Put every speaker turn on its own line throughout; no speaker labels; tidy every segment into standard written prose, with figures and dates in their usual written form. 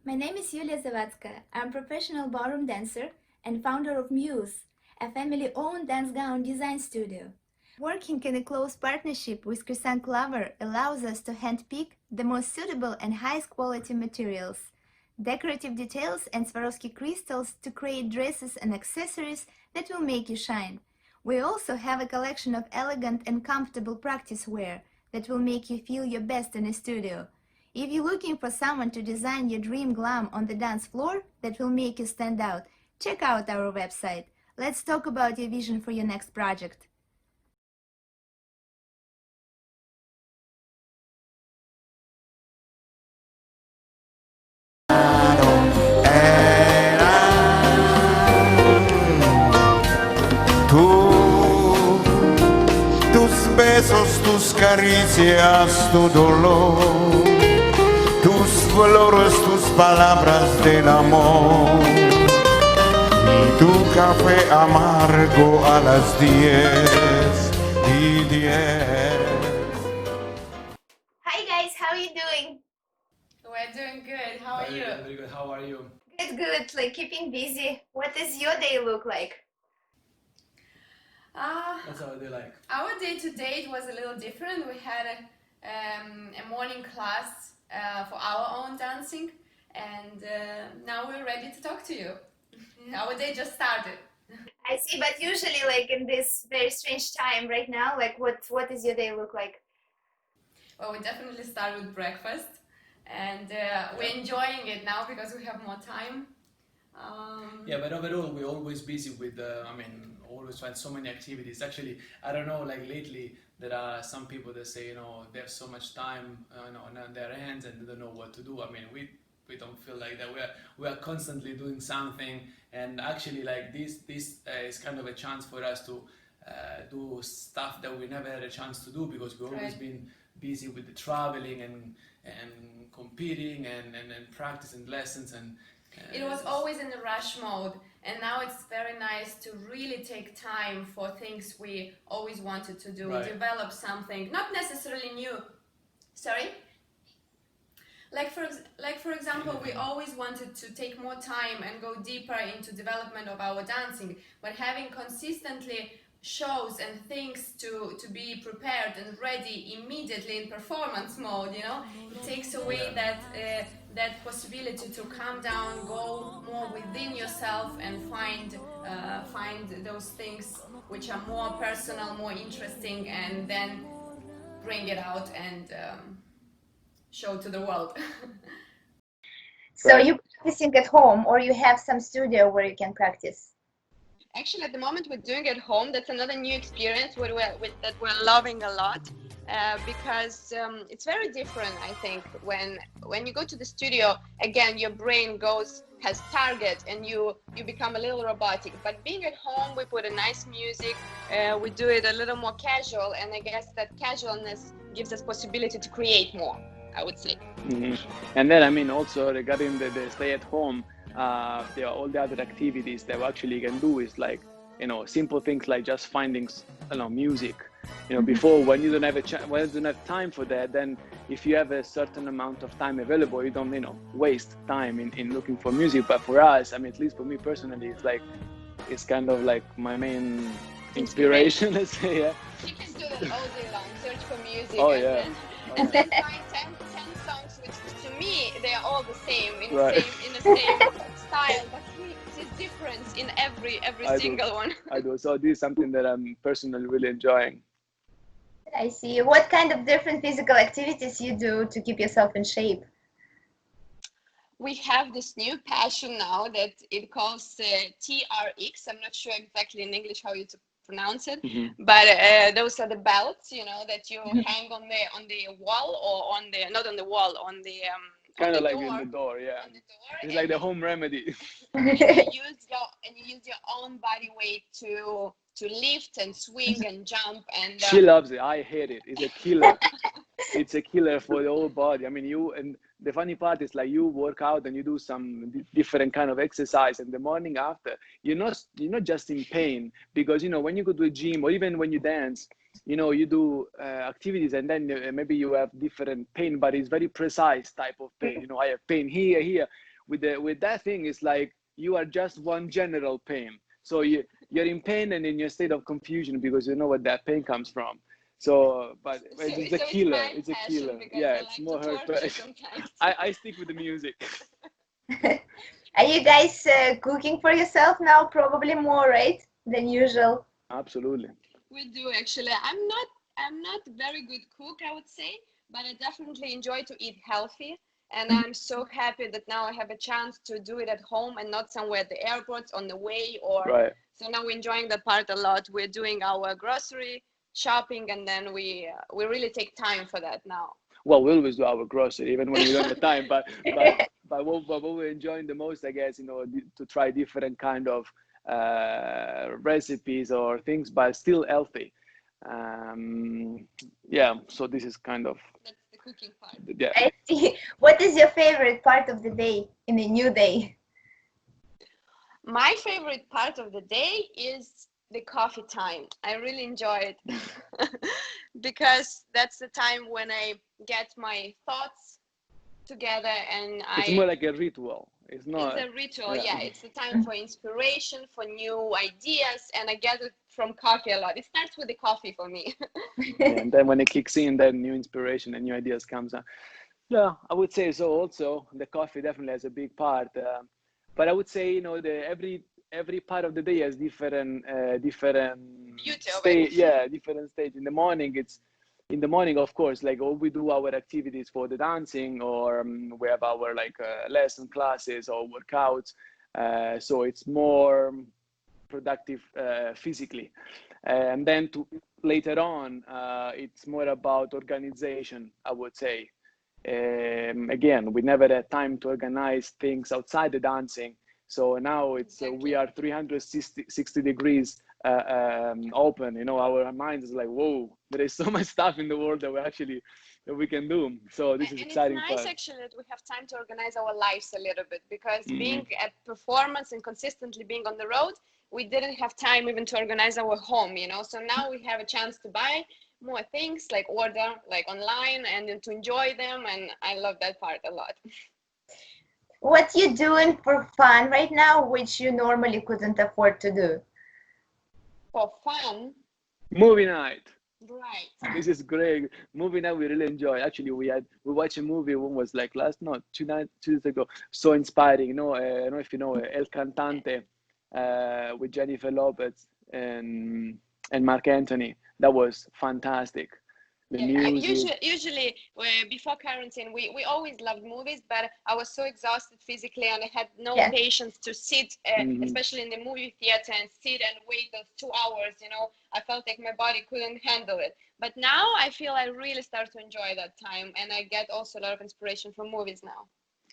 My name is Yulia Zawadzka. I'm a professional ballroom dancer and founder of Muse, a family-owned dance gown design studio. Working in a close partnership with Crisan Clover allows us to handpick the most suitable and highest quality materials, decorative details and Swarovski crystals to create dresses and accessories that will make you shine. We also have a collection of elegant and comfortable practice wear that will make you feel your best in a studio. If you're looking for someone to design your dream glam on the dance floor that will make you stand out, check out our website. Let's talk about your vision for your next project.
Tú, tus besos, tus caricias, tu dolor, tus flores, tus palabras del amor y tu café amargo a las 10:10.
Hi guys, how are you doing?
We're doing good. How are you?
Very good. How are you?
Good, like keeping busy. What does your day look like?
What's our day like?
Our day to date was a little different. We had a morning class for our own dancing, and now we're ready to talk to you. Our day just started.
I see, but usually like in this very strange time right now, like what does your day look like?
Well, we definitely start with breakfast, and we're enjoying it now because we have more time.
Yeah, but overall we're always busy with always find so many activities. Actually, I don't know, like lately there are some people that say, they have so much time on their hands and they don't know what to do. I mean, we don't feel like that. We are constantly doing something, and actually like this is kind of a chance for us to do stuff that we never had a chance to do because we've always been busy with the traveling and competing and practicing lessons and
it was always in the rush mode, and now it's very nice to really take time for things we always wanted to do, develop something, not necessarily new. Sorry? Like for example, we always wanted to take more time and go deeper into development of our dancing, but having consistently shows and things to be prepared and ready immediately in performance mode, it takes away that possibility to calm down, go more within yourself and find those things which are more personal, more interesting, and then bring it out and show to the world.
So you practicing at home or you have some studio where you can practice?
Actually, at the moment we're doing it at home. That's another new experience that we're loving a lot because it's very different. I think when you go to the studio, again, your brain has target and you become a little robotic. But being at home, we put a nice music, we do it a little more casual, and I guess that casualness gives us possibility to create more, I would say.
Mm-hmm. And then also regarding the stay at home, there are all the other activities that we actually can do is like simple things like just finding music. Before, when you don't have time for that, then if you have a certain amount of time available, you don't waste time in looking for music. But for us, at least for me personally, it's kind of like my main inspiration, let's say. Yeah,
you can do that all day long, search for music.
Oh
and
yeah.
then find 10 songs which to me they are all the same in the same style, but there's difference in every single one.
I do. So this is something that I'm personally really enjoying.
I see. What kind of different physical activities you do to keep yourself in shape?
We have this new passion now that it calls TRX. I'm not sure exactly in English how you pronounce it, but those are the belts, that you hang on the wall or not on the wall, on the
kind of like
door,
in the door, yeah.
on the door,
it's like the home remedy.
you use your own body weight to lift and swing and jump, and
she loves it. I hate it. It's a killer. It's a killer for the whole body. And the funny part is like you work out and you do some different kind of exercise, and the morning after you're not just in pain, because when you go to a gym or even when you dance, you do activities and then maybe you have different pain, but it's very precise type of pain. I have pain here. with that thing, it's like you are just one general pain. So you're in pain and in your state of confusion because you know what that pain comes from. So, but it's a killer. It's a killer. Yeah, it's more her passion. I stick with the music.
Are you guys cooking for yourself now? Probably more, right, than usual.
Absolutely.
We do actually. I'm not very good cook, I would say, but I definitely enjoy to eat healthy. And I'm so happy that now I have a chance to do it at home and not somewhere at the airport on the way or
Right.
So now we're enjoying that part a lot. We're doing our grocery shopping and then we really take time for that now.
Well, we always do our grocery even when we don't have time, but what we're enjoying the most, I guess, to try different kind of recipes or things, but still healthy. Yeah, so this is kind of
That's the cooking part.
Yeah.
I see. What is your favorite part of the day in a new day?
My favorite part of the day is the coffee time. I really enjoy it because that's the time when I get my thoughts together and
It's more like a ritual. It's not.
It's a ritual, yeah. It's the time for inspiration, for new ideas, and I get it from coffee a lot. It starts with the coffee for me.
Yeah, and then when it kicks in, then new inspiration and new ideas comes up. Yeah, I would say so. Also, the coffee definitely has a big part. But I would say, every part of the day has different stage. Yeah, different stage. In the morning, of course, like we do our activities for the dancing, or we have our lesson classes or workouts. So it's more productive physically. And then later on, it's more about organization, I would say. Again, we never had time to organize things outside the dancing. So now we are 360 degrees open. Our minds is like, whoa, there is so much stuff in the world that we can do. So this is exciting.
It's nice actually that we have time to organize our lives a little bit, because being at performance and consistently being on the road, we didn't have time even to organize our home, So now we have a chance to buy more things, order online and then to enjoy them, and I love that part a lot.
What you doing for fun right now, which you normally couldn't afford to do?
For fun?
Movie night.
Right.
This is great. Movie night we really enjoy. Actually, we watched a movie. One was two days ago. So inspiring. I don't know if you know El Cantante with Jennifer Lopez and Mark Anthony. That was fantastic.
Usually before quarantine, we always loved movies, but I was so exhausted physically and I had no patience to sit, especially in the movie theater, and sit and wait those 2 hours. I felt like my body couldn't handle it. But now I feel I really start to enjoy that time, and I get also a lot of inspiration from movies now.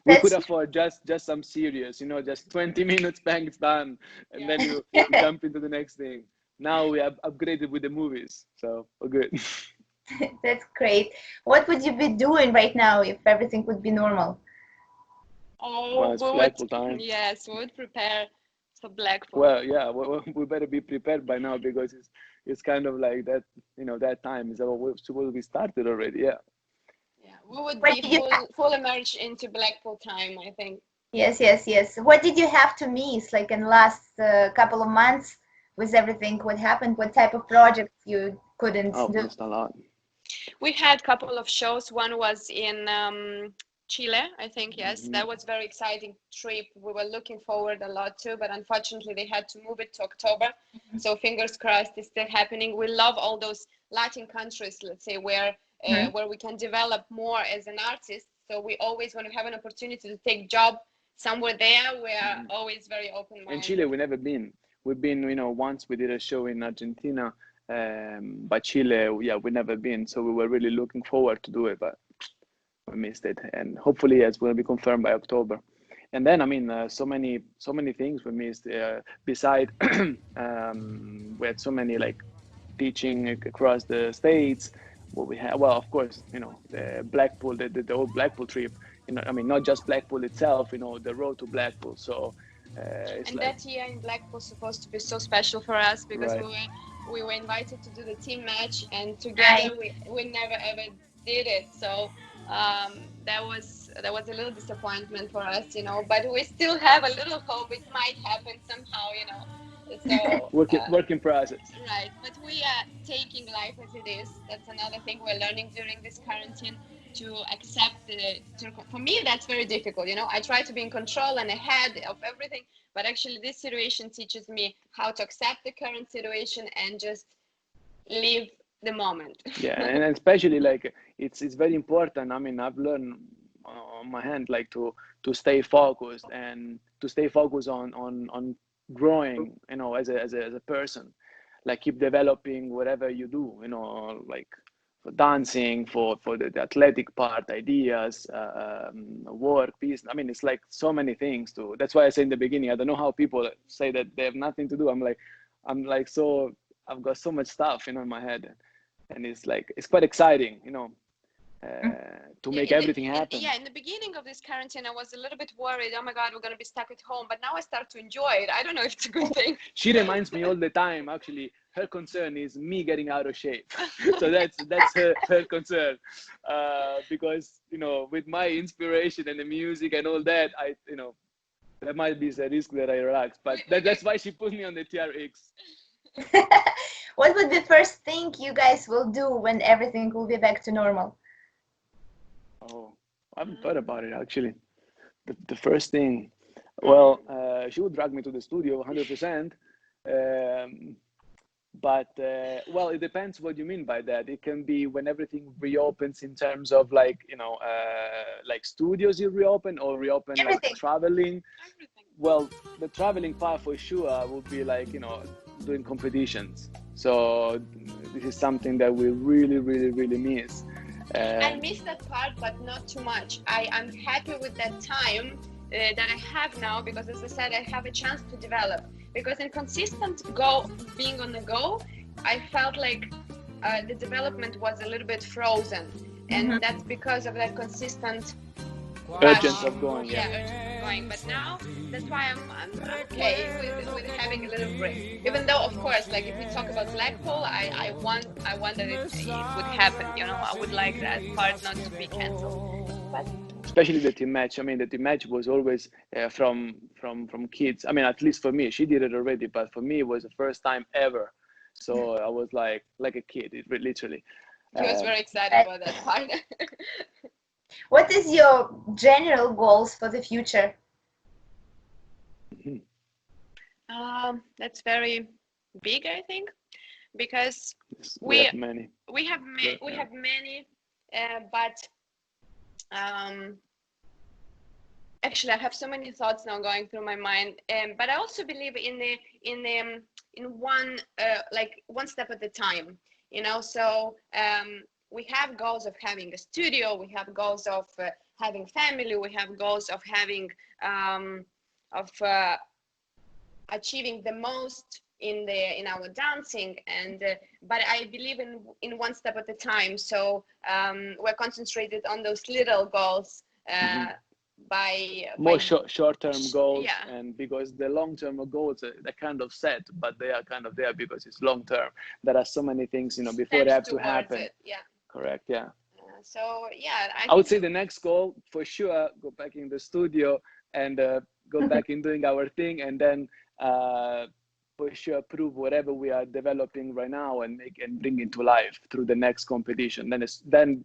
We could afford just some serious, just 20 minutes, bang, it's done, and then you jump into the next thing. Now we have upgraded with the movies, so we're good.
That's great. What would you be doing right now if everything would be normal?
Well, it's Blackpool time.
Yes, we would prepare for Blackpool.
Well, yeah, we better be prepared by now, because it's kind of like that. That time is supposed to be started already. Yeah.
Yeah, we would be full immersed into Blackpool time, I think.
Yes. What did you have to miss, in the last couple of months with everything? What happened? What type of projects you couldn't do?
Missed a lot.
We had a couple of shows. One was in Chile, I think, yes. That was a very exciting trip. We were looking forward a lot to, but unfortunately they had to move it to October. So fingers crossed it's still happening. We love all those Latin countries, let's say, where we can develop more as an artist. So we always, when we have an opportunity to take job somewhere there, we are always very open-minded.
In Chile, we've never been. We've been, once we did a show in Argentina, but Chile, we've never been. So we were really looking forward to do it, but we missed it. And hopefully it will be confirmed by October. And then, so many things we missed. Besides, we had so many teaching across the States. What we had, of course, the Blackpool, the whole Blackpool trip. Not just Blackpool itself. The road to Blackpool. So.
And that year in Blackpool was supposed to be so special for us, because we were invited to do the team match, and together we never ever did it. So that was that was a little disappointment for us, but we still have a little hope it might happen somehow, so
work in process.
right, but we are taking life as it is. That's another thing we're learning during this quarantine, to accept for me that's very difficult. I try to be in control and ahead of everything, but actually this situation teaches me how to accept the current situation and just live the moment.
Yeah, and especially like it's very important. I mean, I've learned on my hand like to stay focused and to stay focused on growing, as a person, like keep developing whatever you do, like for dancing, for the athletic part, ideas, work, peace. I mean, it's like so many things to. That's why I said in the beginning, I don't know how people say that they have nothing to do. I'm like so. I've got so much stuff, in my head, and it's quite exciting, to make everything happen.
In the beginning of this quarantine, I was a little bit worried. Oh my God, we're gonna be stuck at home. But now I start to enjoy it. I don't know if it's a good thing.
She reminds me all the time. Actually, her concern is me getting out of shape. So that's her concern, because with my inspiration and the music and all that, there might be a risk that I relax. But that's why she put me on the TRX.
What would be the first thing you guys will do when everything will be back to normal?
Oh, I haven't thought about it actually. The first thing, well, she would drag me to the studio 100%. But well, it depends what you mean by that. It can be when everything reopens in terms of like studios you reopen or reopen
Everything.
like traveling. Well, the traveling part for sure would be like doing competitions. So this is something that we really, really, really miss.
I miss that part, but not too much. I'm happy with that time that I have now, because as I said, I have a chance to develop. Because in consistent being on the go, I felt like the development was a little bit frozen, and that's because of that consistent
urgency of going.
Urgency of going. But now that's why I'm okay with having a little break. Even though, of course, like if we talk about Blackpool, I want that it would happen. I would like that part not to be cancelled. But
especially the team match. I mean, the team match was always from kids. I mean, at least for me, she did it already, but for me, it was the first time ever. So I was like a kid, literally.
He was very excited about that part.
What is your general goals for the future?
That's very big, I think, because
we have many.
We have many, but actually, I have so many thoughts now going through my mind. But I also believe in one one step at a time. So we have goals of having a studio. We have goals of having family. We have goals of having achieving the most in our dancing, and but I believe in one step at a time. So we're concentrated on those little goals by
short-term goals,
yeah.
And because the long-term goals they're kind of set, but they are kind of there because it's long-term. There are so many things before they have to happen.
It. Yeah.
Correct. Yeah.
So yeah,
I would say the next goal for sure, go back in the studio and go back in doing our thing, and then for sure prove whatever we are developing right now and bring it to life through the next competition. Then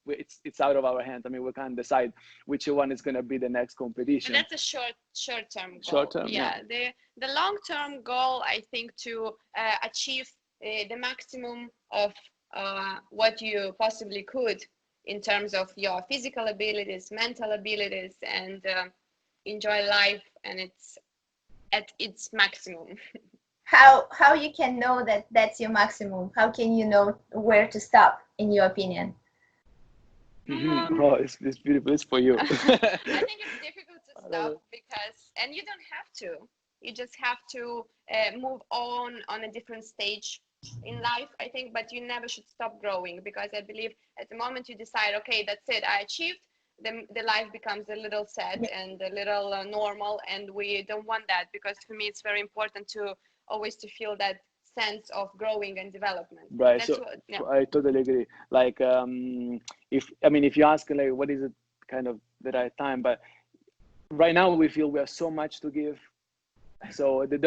it's out of our hands. I mean, we can't decide which one is going to be the next competition.
And that's a short-term goal.
Short-term,
yeah. The long-term goal, I think, to achieve the maximum of what you possibly could in terms of your physical abilities, mental abilities, and enjoy life, and it's at its maximum.
How you can know that that's your maximum? How can you know where to stop, in your opinion?
Oh, it's beautiful. It's for you.
I think it's difficult to stop because, and you don't have to. You just have to move on a different stage in life, I think, but you never should stop growing, because I believe at the moment you decide, okay, that's it, I achieved, the life becomes a little sad and a little normal, and we don't want that, because for me it's very important to always to feel that sense of growing and development.
Right. That's I totally agree. Like if you ask like what is it kind of the right time. But right now we feel we have so much to give. So the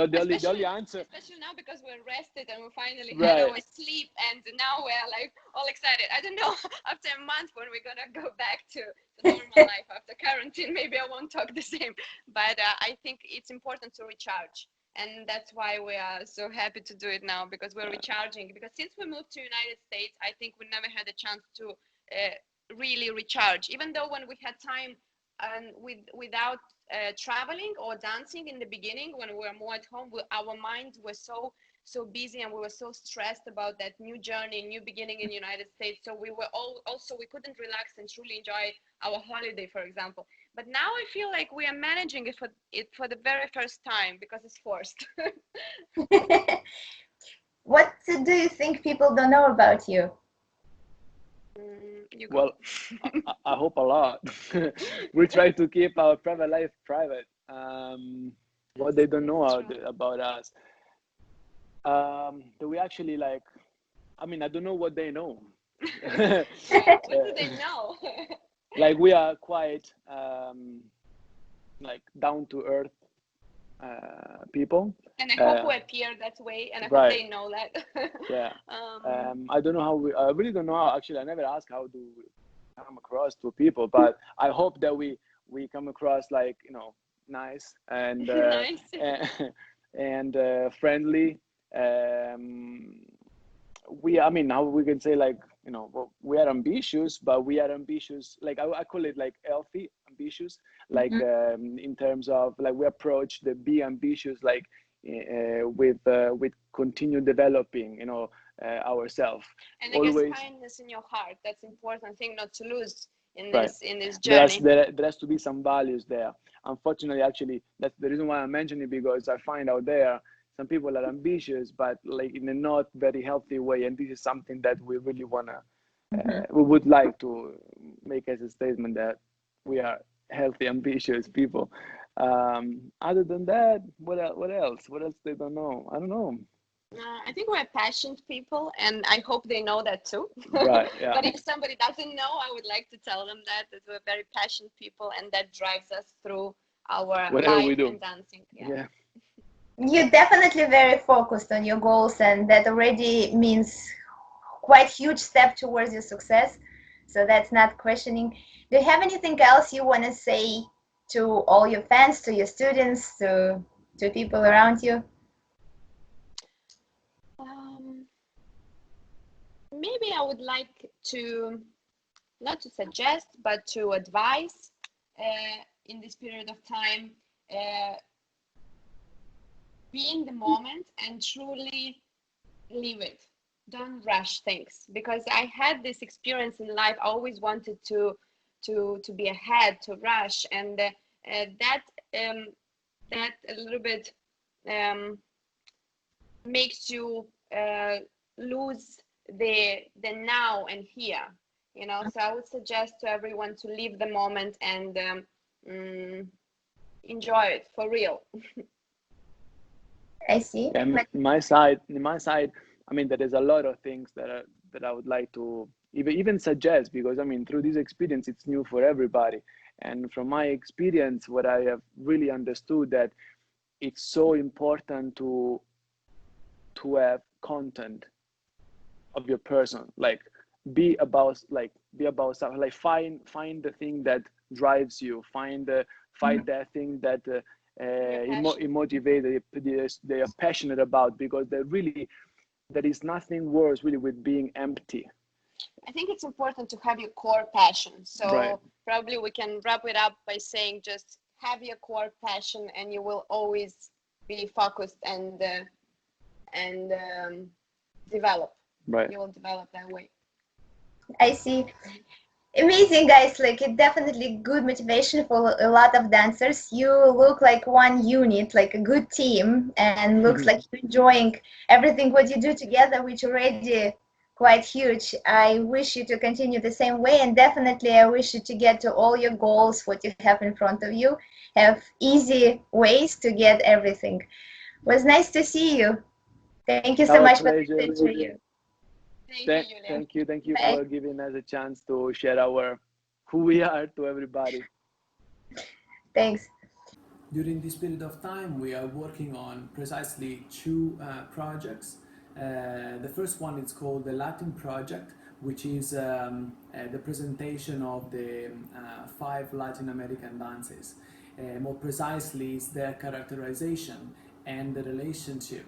only answer,
especially now because we're rested and we finally
right,
had our sleep, and now we're like all excited. I don't know, after a month when we're gonna go back to normal life after quarantine, maybe I won't talk the same. But I think it's important to recharge, and that's why we are so happy to do it now, because we're recharging. Because since we moved to United States, I think we never had a chance to really recharge. Even though when we had time and without traveling or dancing in the beginning, when we were more at home, our minds were so busy, and we were so stressed about that new journey, new beginning in the United States. So we were also we couldn't relax and truly enjoy our holiday, for example. But now I feel like we are managing it for the very first time, because it's forced.
What do you think people don't know about you?
Well, I hope a lot. We try to keep our private life private. What they don't know about us. Do we actually like? I mean, I don't know what they know.
What do they know?
Like, we are quite like down to earth people.
And I hope we appear that way, and I hope they know that.
Yeah. I don't know how I really don't know how, actually. I never asked how do we come across to people, but I hope that we come across like, you know, nice and
nice.
and friendly. I mean, how we can say, like, you know, well, we are ambitious, but we are ambitious, like I call it like healthy ambitious, like in terms of like we approach the be ambitious, like with continue developing, you know, ourselves.
And I
always
guess kindness in your heart, that's important thing not to lose in
right.
this journey.
There has to be some values there. Unfortunately, actually, that's the reason why I'm mentioning it, because I find out there some people are ambitious, but like in a not very healthy way. And this is something that we really wanna, we would like to make as a statement that we are healthy, ambitious people. Other than that, what else? What else they don't know? I don't know.
I think we're passionate people, and I hope they know that too.
Right, yeah.
But if somebody doesn't know, I would like to tell them that we're very passionate people, and that drives us through our
Whatever
life
we do.
and dancing.
Yeah.
You're definitely very focused on your goals, and that already means quite huge step towards your success. So that's not questioning. Do you have anything else you want to say to all your fans, to your students, to people around you?
Maybe I would like to, not to suggest, but to advise in this period of time, be in the moment and truly live it. Don't rush things, because I had this experience in life. I always wanted to be ahead, to rush, and that a little bit makes you lose the now and here, you know. So I would suggest to everyone to live the moment and enjoy it for real.
I see.
And my side, I mean, there is a lot of things that I would like to even suggest, because I mean, through this experience, it's new for everybody. And from my experience, what I have really understood, that it's so important to have content of your person, like be about something, like find the thing that drives you, find that thing that motivated they are passionate about, because there is nothing worse really with being empty.
I think it's important to have your core passion. So probably we can wrap it up by saying just have your core passion, and you will always be focused and develop.
Right.
You will develop that way.
I see. Amazing, guys. Like, it definitely good motivation for a lot of dancers. You look like one unit, like a good team, and looks like you're enjoying everything what you do together, which already quite huge. I wish you to continue the same way, and definitely I wish you to get to all your goals, what you have in front of you. Have easy ways to get everything. It was nice to see you. Thank you so much for this interview.
Thank you for giving us a chance to share our who we are to everybody.
Thanks.
During this period of time, we are working on precisely two projects. The first one is called the Latin Project, which is the presentation of the 5 Latin American dances. More precisely, it's their characterization and the relationship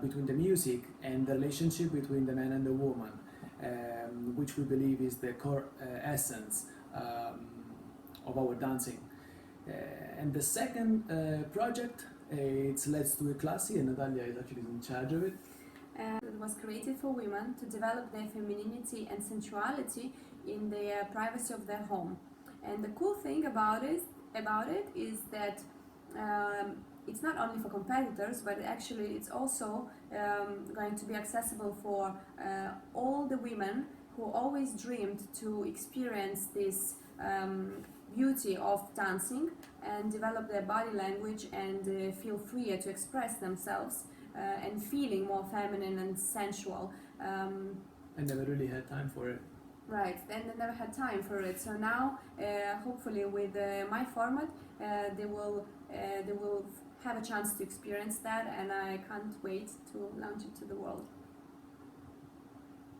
between the music and the relationship between the man and the woman, which we believe is the core essence of our dancing. And the second project, it's Let's Do a Classy, and Natalia is actually in charge of it.
It was created for women to develop their femininity and sensuality in the privacy of their home. And the cool thing about it is that it's not only for competitors, but actually it's also going to be accessible for all the women who always dreamed to experience this beauty of dancing and develop their body language and feel freer to express themselves and feeling more feminine and sensual.
I never really had time for it.
Right, and they never had time for it. So now, hopefully, with my format, they will have a chance to experience that, and I can't wait to launch it to the world.